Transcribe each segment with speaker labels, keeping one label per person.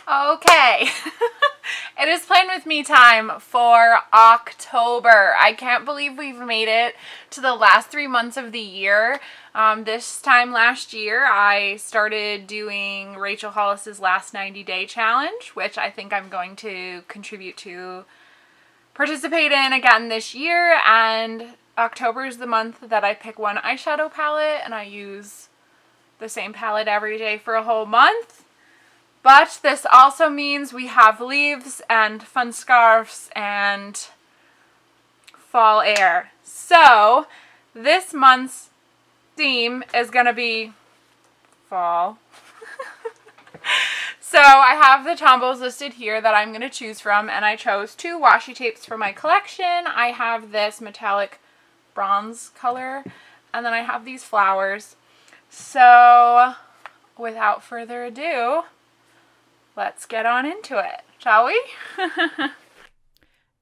Speaker 1: Okay, it is Plan With Me time for October. I can't believe we've made it to the last 3 months of the year. This time last year, I started doing Rachel Hollis's last 90-day challenge, which I think I'm going to contribute to participate in again this year. And October is the month that I pick one eyeshadow palette and I use the same palette every day for a whole month. But this also means we have leaves and fun scarves and fall air. So this month's theme is going to be fall. So I have the Tombows listed here that I'm going to choose from, and I chose 2 washi tapes for my collection. I have this metallic bronze color, and then I have these flowers. So without further ado, let's get on into it, shall we?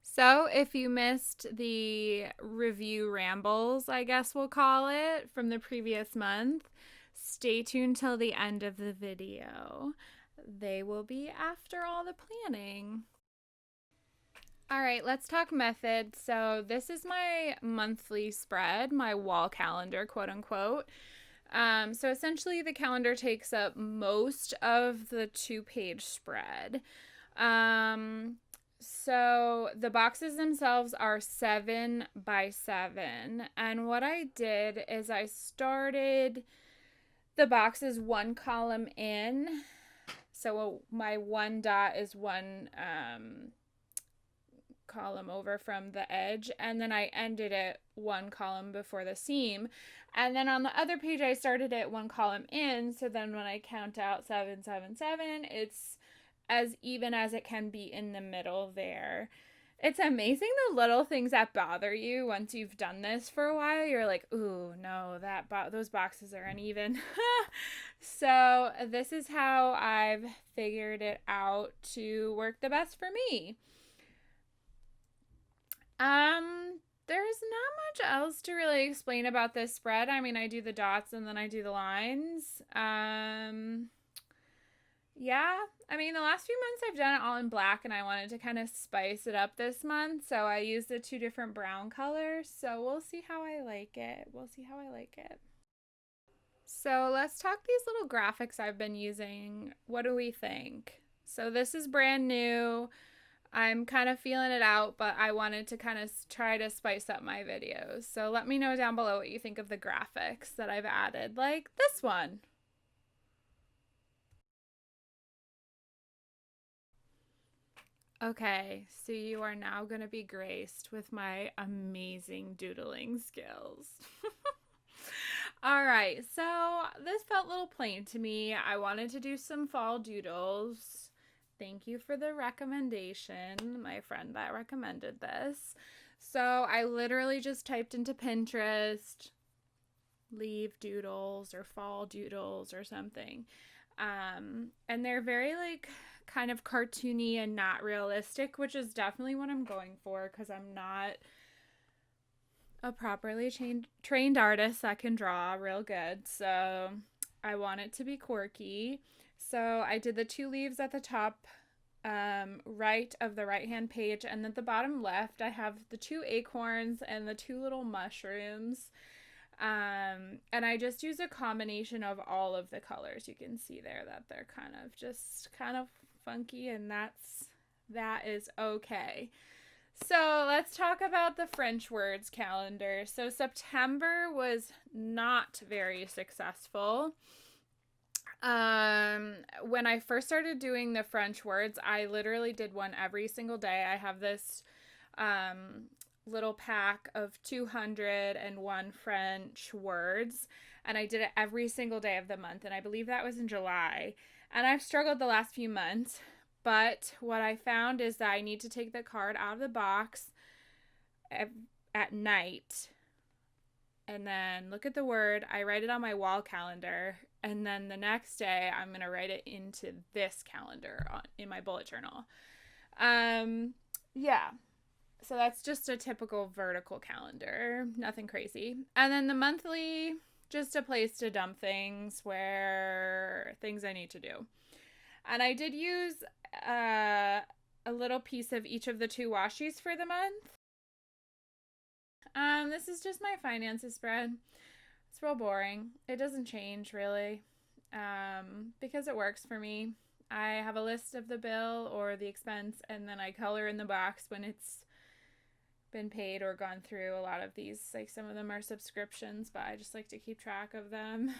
Speaker 1: So if you missed the review rambles, I guess we'll call it, from the previous month, stay tuned till the end of the video. They will be after all the planning. All right, let's talk method. So this is my monthly spread, my wall calendar, quote unquote. So essentially the calendar takes up most of the 2-page spread. So the boxes themselves are 7 by 7. And what I did is I started the boxes 1 column in. So my 1 dot is 1 column over from the edge, and then I ended it 1 column before the seam. And then on the other page I started it 1 column in, so then when I count out 7, 7, 7, it's as even as it can be in the middle there. It's amazing the little things that bother you once you've done this for a while. You're like, ooh, no, those boxes are uneven. So this is how I've figured it out to work the best for me. There's not much else to really explain about this spread. I mean, I do the dots and then I do the lines. Yeah, I mean, the last few months I've done it all in black, and I wanted to kind of spice it up this month, so I used the 2 different brown colors, so we'll see how I like it. So let's talk these little graphics I've been using. What do we think? So this is brand new. I'm kind of feeling it out, but I wanted to kind of try to spice up my videos. So let me know down below what you think of the graphics that I've added, like this one. Okay, so you are now going to be graced with my amazing doodling skills. All right, so this felt a little plain to me. I wanted to do some fall doodles. Thank you for the recommendation, my friend that recommended this. So I literally just typed into Pinterest, leaf doodles or fall doodles or something. And they're very kind of cartoony and not realistic, which is definitely what I'm going for because I'm not a properly trained artist that can draw real good. So I want it to be quirky. So I did the 2 leaves at the top right of the right hand page, and at the bottom left I have the 2 acorns and the 2 little mushrooms. And I just use a combination of all of the colors. You can see there that they're kind of funky, and that is okay. So let's talk about the French words calendar. So September was not very successful. When I first started doing the French words, I literally did one every single day. I have this little pack of 201 French words, and I did it every single day of the month, and I believe that was in July. And I've struggled the last few months, but what I found is that I need to take the card out of the box at night and then look at the word. I write it on my wall calendar, and then the next day I'm going to write it into this calendar in my bullet journal. Yeah. So that's just a typical vertical calendar, nothing crazy. And then the monthly, just a place to dump things I need to do. And I did use a little piece of each of the 2 washies for the month. This is just my finances spread. It's real boring. It doesn't change really, because it works for me. I have a list of the bill or the expense, and then I color in the box when it's been paid or gone through. A lot of these, like some of them are subscriptions, but I just like to keep track of them.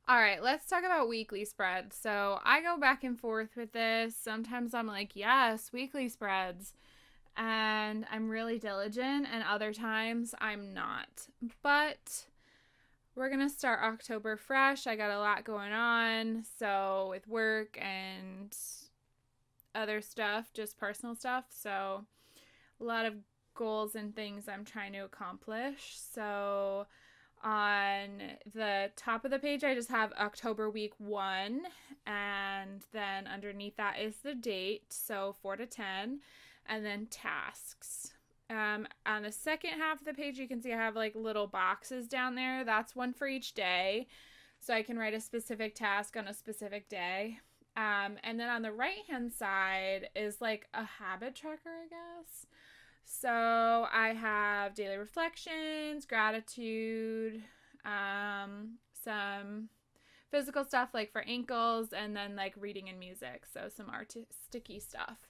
Speaker 1: All right, let's talk about weekly spreads. So I go back and forth with this. Sometimes I'm like, yes, weekly spreads. And I'm really diligent, and other times I'm not. But we're going to start October fresh. I got a lot going on. So with work and other stuff, just personal stuff. So a lot of goals and things I'm trying to accomplish. So on the top of the page, I just have October week 1, and then underneath that is the date, so 4 to 10, and then tasks. On the second half of the page, you can see I have like little boxes down there. That's one for each day, so I can write a specific task on a specific day. And then on the right hand side is like a habit tracker, I guess. So I have daily reflections, gratitude, some physical stuff like for ankles, and then like reading and music. So some artistic-y stuff.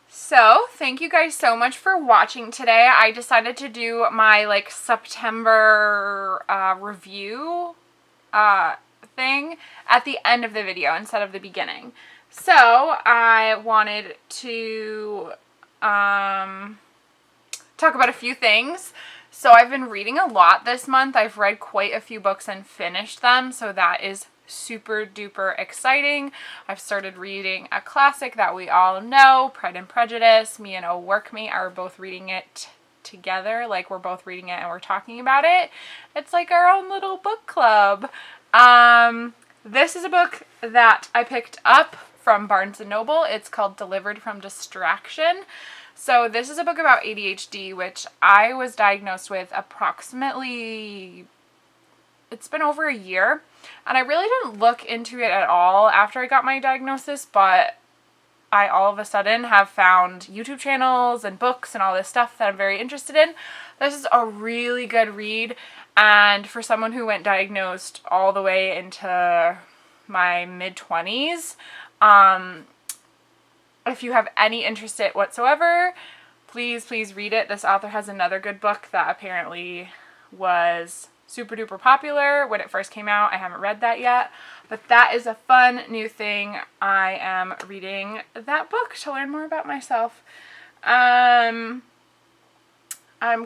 Speaker 1: So thank you guys so much for watching today. I decided to do my like September review thing at the end of the video instead of the beginning. So I wanted to talk about a few things. So I've been reading a lot this month. I've read quite a few books and finished them, so that is super duper exciting. I've started reading a classic that we all know, Pride and Prejudice. Me and a workmate are both reading it together, like we're both reading it and we're talking about it. It's like our own little book club. This is a book that I picked up from Barnes & Noble. It's called Delivered from Distraction. So this is a book about ADHD, which I was diagnosed with approximately, it's been over a year. And I really didn't look into it at all after I got my diagnosis, but I all of a sudden have found YouTube channels and books and all this stuff that I'm very interested in. This is a really good read. And for someone who went diagnosed all the way into my mid-20s, if you have any interest in it whatsoever, please read it. This author has another good book that apparently was super duper popular when it first came out. I haven't read that yet, but that is a fun new thing. I am reading that book to learn more about myself. I'm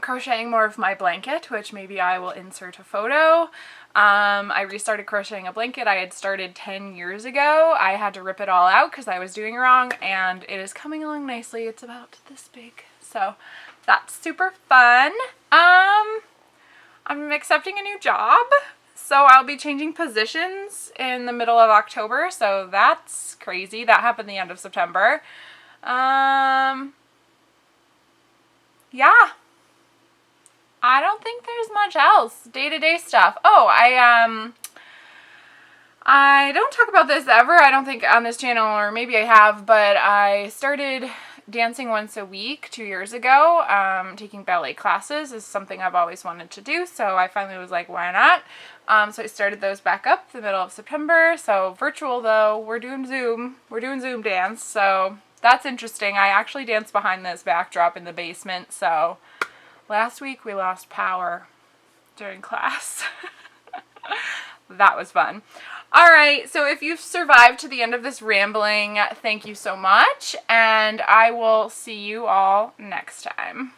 Speaker 1: crocheting more of my blanket, which maybe I will insert a photo. I restarted crocheting a blanket I had started 10 years ago. I had to rip it all out because I was doing it wrong, and it is coming along nicely. It's about this big, so that's super fun. I'm accepting a new job, so I'll be changing positions in the middle of October, so that's crazy. That happened the end of September. Yeah. I don't think there's much else. Day-to-day stuff. Oh, I don't talk about this ever, I don't think, on this channel, or maybe I have, but I started dancing once a week 2 years ago. Taking ballet classes is something I've always wanted to do, so I finally was like, why not? So I started those back up the middle of September. So virtual though, we're doing Zoom dance, so that's interesting. I actually danced behind this backdrop in the basement, so last week we lost power during class. That was fun. Alright, so if you've survived to the end of this rambling, thank you so much, and I will see you all next time.